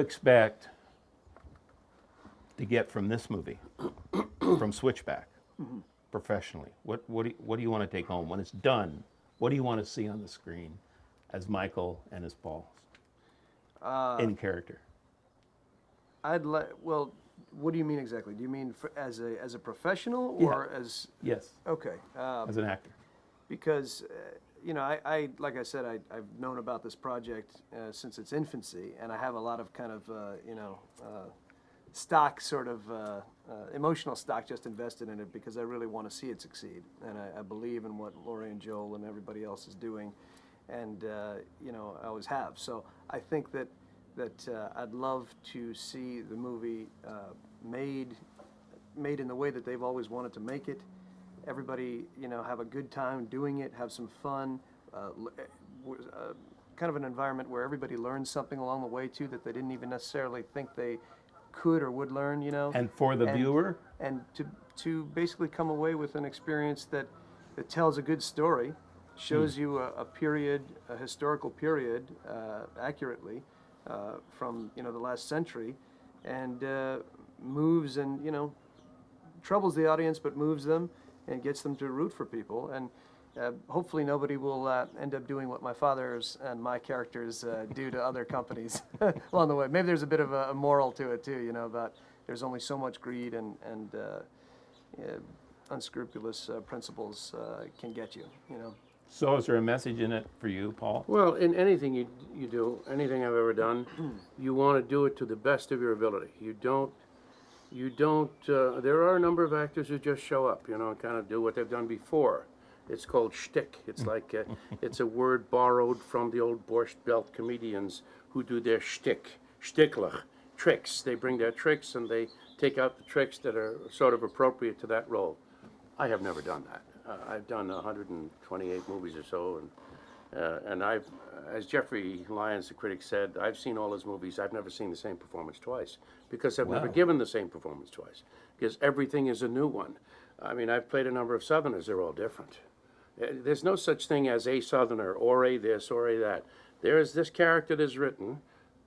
expect to get from this movie, from Switchback, professionally? What do you want to take home when it's done? What do you want to see on the screen as Michael and as Paul in character? Well, what do you mean exactly? Do you mean as a professional or as? Yes. Okay. As an actor. Because you know, I like I said, I've known about this project since its infancy, and I have a lot of kind of stock, sort of emotional stock, just invested in it because I really want to see it succeed, and I believe in what Laurie and Joel and everybody else is doing, and you know, I always have. So I think that I'd love to see the movie made in the way that they've always wanted to make it. Everybody, you know, have a good time doing it, have some fun, kind of an environment where everybody learns something along the way too that they didn't even necessarily think they could or would learn, you know. And for the viewer? And to basically come away with an experience that tells a good story, shows you a period, a historical period, accurately, from, you know, the last century, and moves and, you know, troubles the audience but moves them and gets them to root for people. And hopefully nobody will end up doing what my father's and my characters do to other companies along the way. Maybe there's a bit of a moral to it too, you know, about there's only so much greed and unscrupulous principles can get you, you know. So is there a message in it for you, Paul? Well, in anything you do, anything I've ever done, you want to do it to the best of your ability. You don't, there are a number of actors who just show up, you know, and kind of do what they've done before. It's called shtick. It's like, it's a word borrowed from the old Borscht Belt comedians who do their shtickler, tricks. They bring their tricks and they take out the tricks that are sort of appropriate to that role. I have never done that. I've done 128 movies or so, and I've, as Jeffrey Lyons, the critic, said, I've seen all his movies. I've never seen the same performance twice because I've never given the same performance twice because everything is a new one. I mean, I've played a number of Southerners. They're all different. There's no such thing as a Southerner or a this or a that. There is this character that's written,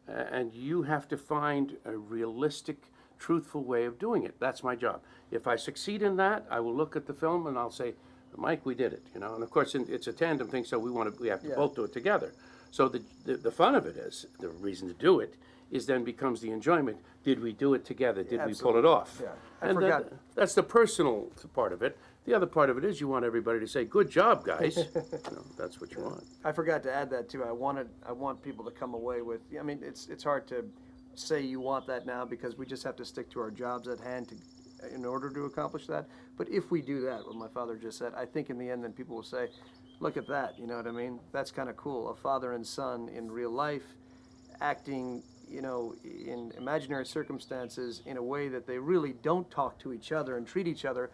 and you have to find a realistic, truthful way of doing it. That's my job. If I succeed in that, I will look at the film and I'll say, Mike, we did it, you know. And of course, it's a tandem thing, so we have to both do it together. So the fun of it is, the reason to do it, is then becomes the enjoyment. Did we do it together? Did we pull it off? Yeah. And that's the personal part of it. The other part of it is you want everybody to say, good job, guys. You know, that's what you want. I forgot to add that too. I want people to come away with, I mean, it's hard to say you want that now because we just have to stick to our jobs at hand in order to accomplish that. But if we do that, what my father just said, I think in the end then people will say, look at that, you know what I mean? That's kind of cool. A father and son in real life acting, you know, in imaginary circumstances in a way that they really don't talk to each other and treat each other,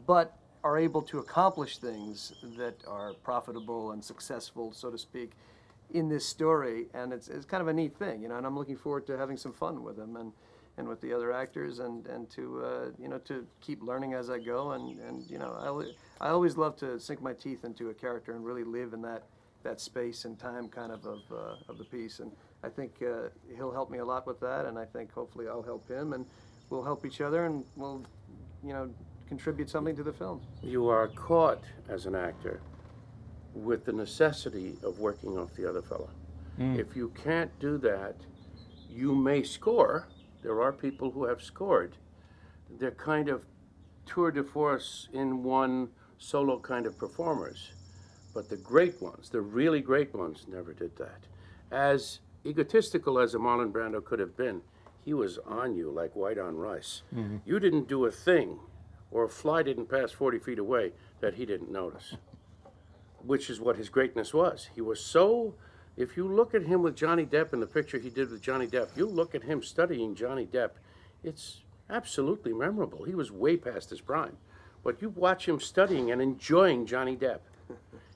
but are able to accomplish things that are profitable and successful, so to speak, in this story. And it's kind of a neat thing, you know, and I'm looking forward to having some fun with them and with the other actors and to, you know, to keep learning as I go. And you know, I always love to sink my teeth into a character and really live in that space and time kind of the piece. And I think he'll help me a lot with that, and I think hopefully I'll help him, and we'll help each other, and we'll, you know, contribute something to the film. You are caught as an actor with the necessity of working off the other fella. If you can't do that, you may score. There are people who have scored. They're kind of tour de force in one solo kind of performers. But the great ones, the really great ones, never did that. As egotistical as a Marlon Brando could have been, he was on you like white on rice. You didn't do a thing, or a fly didn't pass 40 feet away that he didn't notice, which is what his greatness was. He was so, if you look at him with Johnny Depp in the picture he did with Johnny Depp, you look at him studying Johnny Depp, it's absolutely memorable. He was way past his prime. But you watch him studying and enjoying Johnny Depp.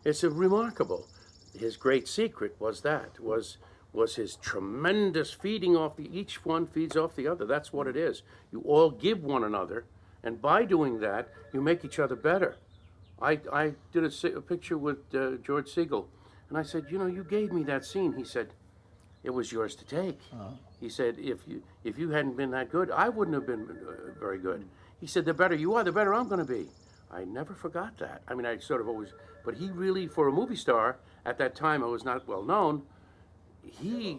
It's a remarkable. His great secret was that, was his tremendous feeding off each one feeds off the other. That's what it is. You all give one another, and by doing that, you make each other better. I did a picture with George Segal, and I said, you know, you gave me that scene. He said, It was yours to take. He said, if you hadn't been that good, I wouldn't have been very good. He said, the better you are, the better I'm going to be. I never forgot that. I mean, I sort of always, but he really, for a movie star, at that time I was not well known, he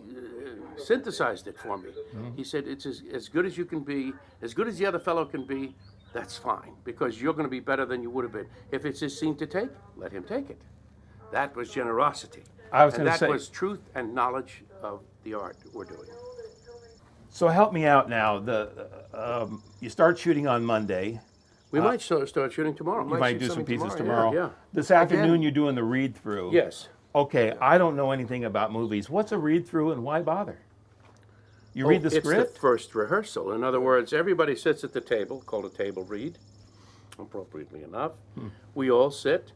synthesized it for me. He said, it's as good as you can be, as good as the other fellow can be, that's fine, because you're going to be better than you would have been. If it's his scene to take, let him take it. That was generosity. I was and going to that say, was truth and knowledge of the art we're doing. so help me out now. You start shooting on Monday. We might start shooting tomorrow. You might shoot do some something pieces tomorrow, tomorrow. yeah. This afternoon you're doing the read-through. Yes. Okay, I don't know anything about movies. What's a read-through and why bother? You read the script? It's the first rehearsal. In other words, everybody sits at the table, called a table read, appropriately enough. We all sit.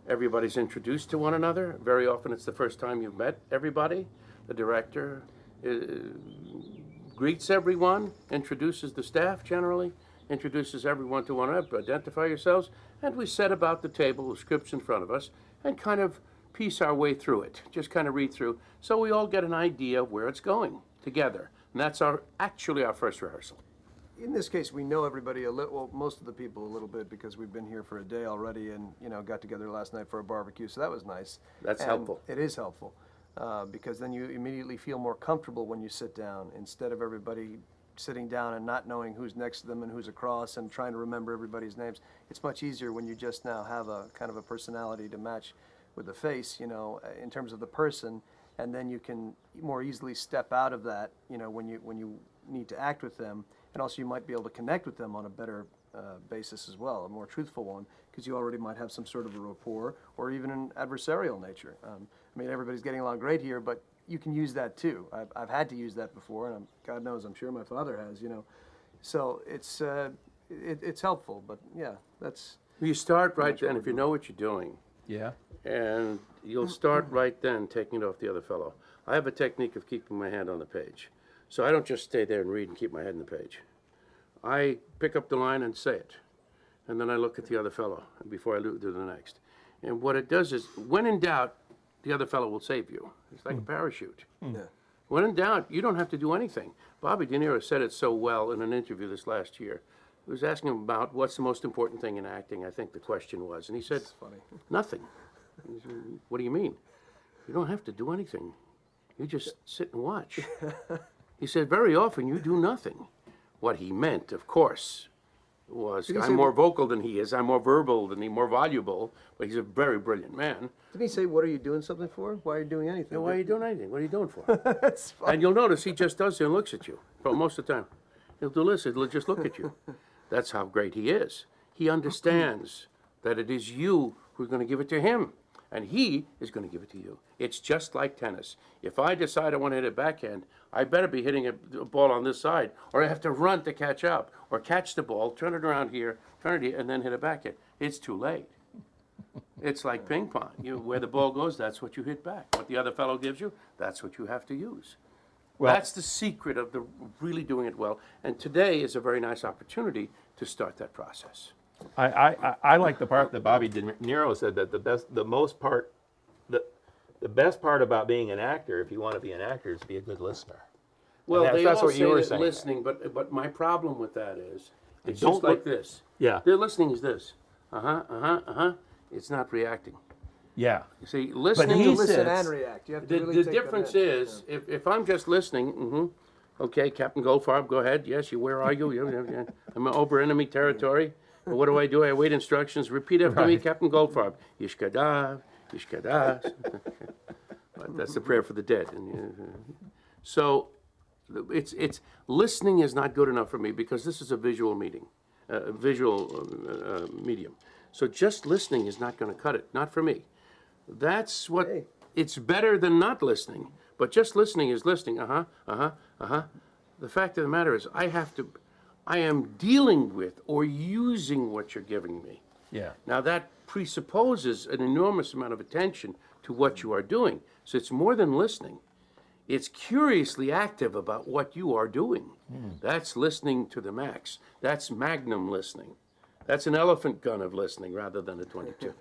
Everybody's introduced to one another. Very often it's the first time you've met everybody. The director greets everyone, introduces the staff generally, introduces everyone to one another, identify yourselves, and we set about the table with scripts in front of us and kind of piece our way through it, just kind of read through, so we all get an idea of where it's going together. And that's actually our first rehearsal. In this case, we know everybody a little, well, most of the people a little bit, because we've been here for a day already and, got together last night for a barbecue, so that was nice. That's And helpful. It is helpful, because then you immediately feel more comfortable when you sit down, instead of everybody sitting down and not knowing who's next to them and who's across and trying to remember everybody's names. It's much easier when you just now have a kind of a personality to match with the face, in terms of the person, and then you can more easily step out of that, when you need to act with them. And also you might be able to connect with them on a better basis as well, a more truthful one, because you already might have some sort of a rapport or even an adversarial nature. I mean, everybody's getting along great here, but you can use that too. I've had to use that before, and God knows, I'm sure my father has, So it's helpful, but yeah, that's... You start right then, if you know what you're doing, Yeah. and you'll start right then taking it off the other fellow. I have a technique of keeping my hand on the page. So I don't just stay there and read and keep my head in the page. I pick up the line and say it. And then I look at the other fellow before I do the next. And what it does is, when in doubt, the other fellow will save you. It's like a parachute. Yeah. When in doubt, you don't have to do anything. Bobby De Niro said it so well in an interview this last year. He was asking him about what's the most important thing in acting, I think the question was. And he said, funny. nothing. He said, what do you mean? You don't have to do anything. You just sit and watch. He said, very often you do nothing. What he meant, of course, was I'm more vocal than he is, I'm more verbal than he, more voluble, but he's a very brilliant man. Didn't he say, what are you doing something for? Why are you doing anything? Why are you doing anything? What are you doing for? That's funny. And you'll notice he just does it and looks at you, but most of the time. He'll do this, he'll just look at you. That's how great he is. He understands that it is you who's going to give it to him, and he is going to give it to you. It's just like tennis. If I decide I want to hit a backhand, I better be hitting a ball on this side, or I have to run to catch up, or catch the ball, turn it around here, turn it here, and then hit a backhand. It's too late. It's like ping pong. Where the ball goes, that's what you hit back. What the other fellow gives you, that's what you have to use. Well, That's the secret of really doing it well. And today is a very nice opportunity to start that process. I like the part that Bobby De Niro said, that the best part about being an actor, if you want to be an actor, is to be a good listener. Well, that's they all what say you were that saying. listening, but my problem with that is it's don't just like look- this. Yeah. Their listening is this. It's not reacting. Yeah. You see, he listening You is listen sits- and react. You have to really the take them difference in. is if I'm just listening, okay, Captain Goldfarb, go ahead. Yes, where are you? Yeah. I'm over enemy territory. And what do? I await instructions. Repeat after me, Captain Goldfarb. Yishkadav, Yishkadav. That's the prayer for the dead. So it's listening is not good enough for me because this is a visual medium. So just listening is not going to cut it. Not for me. That's what it's better than not listening. But just listening is listening. The fact of the matter is, I am dealing with or using what you're giving me. Yeah. Now that presupposes an enormous amount of attention to what you are doing. So it's more than listening. It's curiously active about what you are doing. That's listening to the max. That's magnum listening. That's an elephant gun of listening rather than a 22.